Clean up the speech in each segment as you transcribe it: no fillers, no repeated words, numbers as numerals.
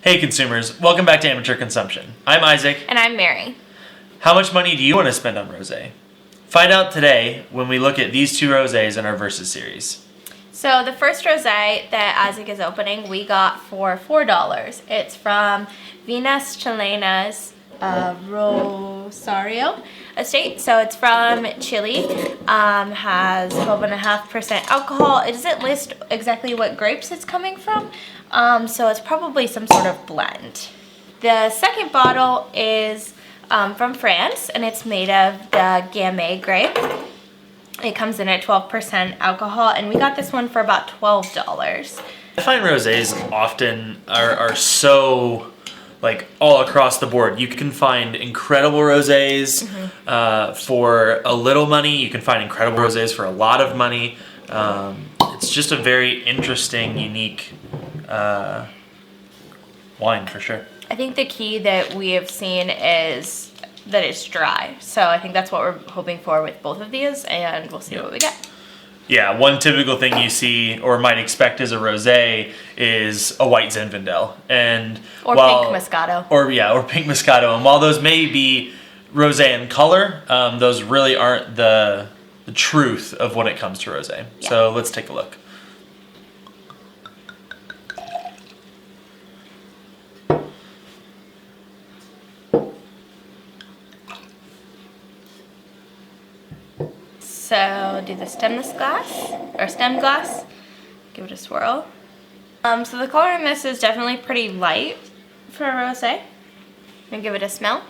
Hey consumers, welcome back to Amateur Consumption. I'm Isaac. And I'm Mary. How much money do you want to spend on rosé? Find out today when we look at these two rosés in our Versus series. So the first rosé that Isaac is opening, we got for $4. It's from Vinas Chilenas Rosario Estate. So it's from Chile. Has 12.5% alcohol. It doesn't list exactly what grapes it's coming from. So it's probably some sort of blend. The second bottle is from France, and it's made of the Gamay grape. It comes in at 12% alcohol, and we got this one for about $12. I find rosés often are so like all across the board. You can find incredible rosés for a little money. You can find incredible rosés for a lot of money. It's just a very interesting, unique wine for sure. I think the key that we have seen is that it's dry. So I think that's what we're hoping for with both of these, and we'll see what we get. Yeah, one typical thing you see or might expect as a rosé is a white Zinfandel, and Or pink Moscato. Or pink Moscato. And while those may be rosé in color, those really aren't the truth of when it comes to rosé. Yeah. So let's take a look. So do the stemless glass, or stem glass, give it a swirl. So the color in this is definitely pretty light for a rosé. I'm gonna give it a smell.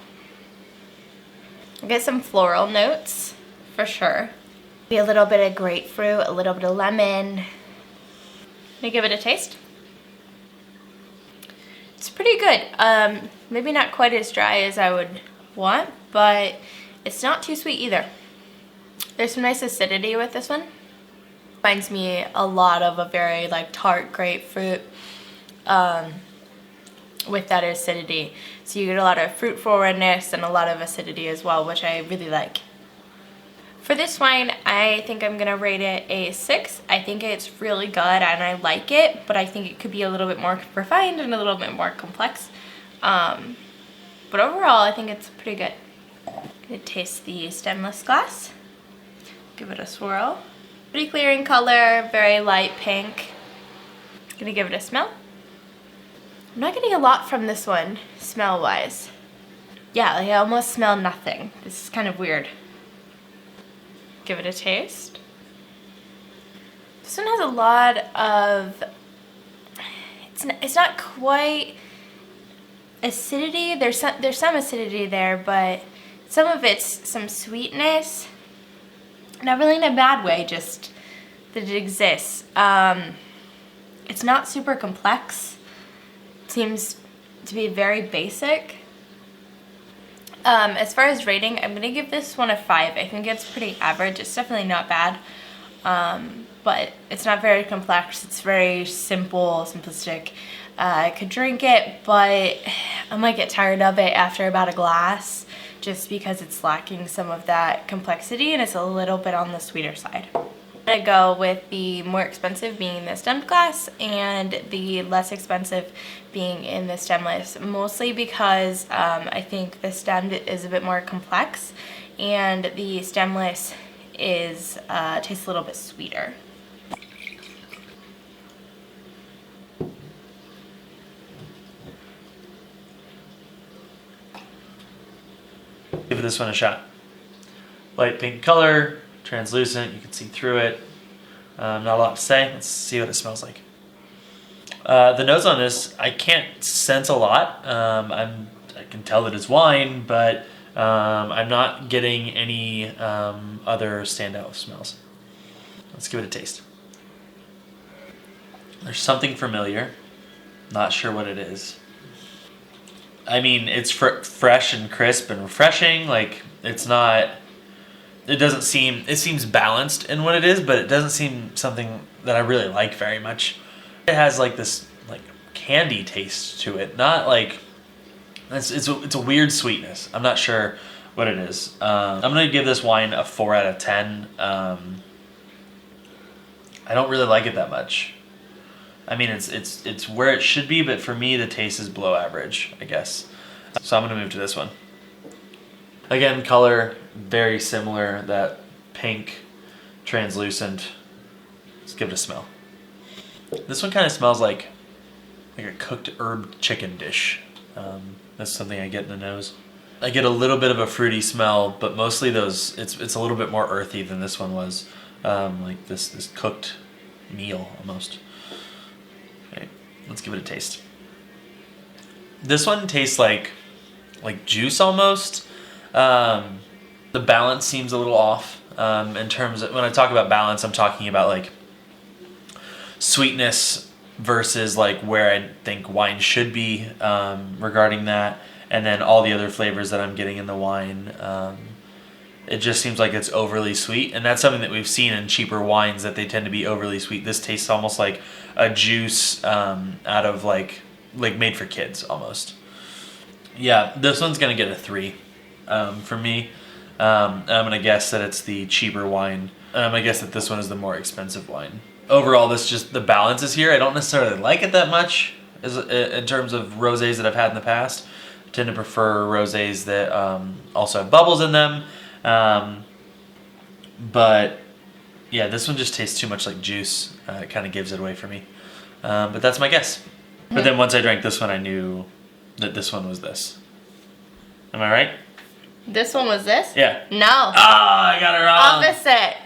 I get some floral notes, for sure. Be a little bit of grapefruit, a little bit of lemon. I'm gonna give it a taste. It's pretty good. Maybe not quite as dry as I would want, but it's not too sweet either. There's some nice acidity with this one. Reminds me a lot of a very like tart grapefruit with that acidity. So you get a lot of fruit forwardness and a lot of acidity as well, which I really like. For this wine, I think I'm gonna rate it a 6. I think it's really good and I like it, but I think it could be a little bit more refined and a little bit more complex. But overall, I think it's pretty good. Gonna taste the stemless glass. Give it a swirl. Pretty clear in color, very light pink. Gonna give it a smell. I'm not getting a lot from this one, smell-wise. Yeah, like I almost smell nothing. This is kind of weird. Give it a taste. This one has a lot of, it's not quite acidity. There's some acidity there, but some of it's some sweetness. Not really in a bad way, just that it exists. It's not super complex. It seems to be very basic. As far as rating, I'm going to give this one a 5. I think it's pretty average. It's definitely not bad. But it's not very complex. It's very simple, simplistic. I could drink it, but I might get tired of it after about a glass, just because it's lacking some of that complexity and it's a little bit on the sweeter side. I'm gonna go with the more expensive being the stemmed glass and the less expensive being in the stemless, mostly because I think the stemmed is a bit more complex and the stemless is tastes a little bit sweeter. Give this one a shot. Light pink color, translucent, you can see through it. Not a lot to say. Let's see what it smells like. The nose on this, I can't sense a lot. I can tell that it's wine, but I'm not getting any other standout smells. Let's give it a taste. There's something familiar. Not sure what it is. I mean, it's fresh and crisp and refreshing. Like, it's not, it seems balanced in what it is, but it doesn't seem something that I really like very much. It has like this like candy taste to it. Not like, it's a weird sweetness. I'm not sure what it is. I'm going to give this wine a 4 out of 10. I don't really like it that much. I mean, it's where it should be, but for me, the taste is below average, I guess. So I'm gonna move to this one. Again, color very similar. That pink, translucent. Let's give it a smell. This one kind of smells like a cooked herb chicken dish. That's something I get in the nose. I get a little bit of a fruity smell, but mostly those. It's a little bit more earthy than this one was. Like this cooked meal almost. Okay, let's give it a taste. This one tastes like juice almost. The balance seems a little off. In terms of when I talk about balance, I'm talking about like sweetness versus like where I think wine should be regarding that, and then all the other flavors that I'm getting in the wine. It just seems like it's overly sweet, and that's something that we've seen in cheaper wines, that they tend to be overly sweet. This tastes almost like a juice out of like made for kids almost. Yeah, this one's gonna get a 3 for me. I'm gonna guess that it's the cheaper wine. I'm gonna guess that this one is the more expensive wine. Overall, the balance is here. I don't necessarily like it that much in terms of rosés that I've had in the past. I tend to prefer rosés that also have bubbles in them. But yeah, this one just tastes too much like juice. It kind of gives it away for me. But that's my guess. But then once I drank this one, I knew that this one was this. Am I right? This one was this? Yeah. No. Oh, I got it wrong. Opposite.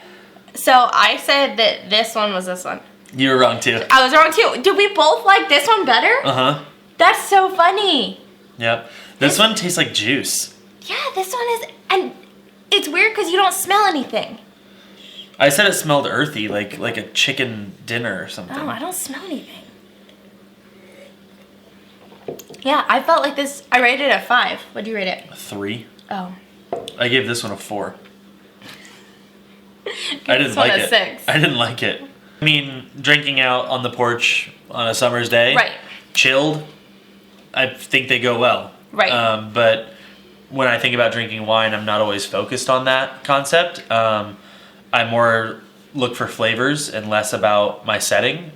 So I said that this one was this one. You were wrong too. I was wrong too. Did we both like this one better? Uh-huh. That's so funny. Yep. This one tastes like juice. Yeah, this one is, and it's weird because you don't smell anything. I said it smelled earthy, like a chicken dinner or something. Oh, I don't smell anything. Yeah, I felt like this. I rated it a 5. What'd you rate it? A 3. Oh. I gave this one a 4. I didn't this one like a it. 6. I didn't like it. I mean, drinking out on the porch on a summer's day, Right. chilled, I think they go well. Right. But when I think about drinking wine, I'm not always focused on that concept. I more look for flavors and less about my setting,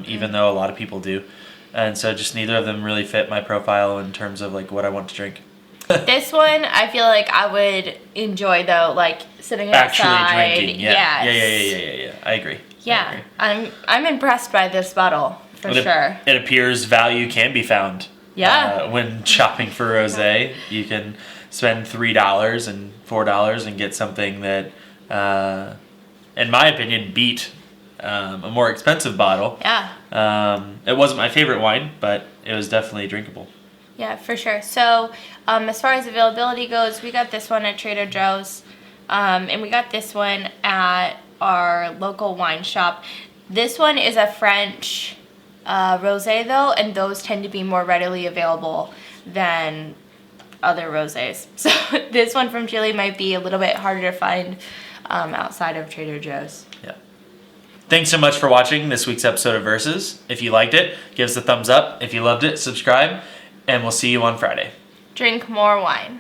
even though a lot of people do. And so just neither of them really fit my profile in terms of like what I want to drink. This one, I feel like I would enjoy though, like sitting outside. Actually drinking, yeah. Yes. Yeah. I agree. Yeah, I'm impressed by this bottle for sure. It appears value can be found. Yeah. When shopping for rosé, you can spend $3 and $4 and get something that, in my opinion, beat a more expensive bottle. Yeah. It wasn't my favorite wine, but it was definitely drinkable. Yeah, for sure. So, as far as availability goes, we got this one at Trader Joe's, and we got this one at our local wine shop. This one is a French rosé though, and those tend to be more readily available than other rosés. So this one from Chile might be a little bit harder to find outside of Trader Joe's. Yeah. Thanks so much for watching this week's episode of Versus. If you liked it, give us a thumbs up. If you loved it, subscribe, and we'll see you on Friday. Drink more wine.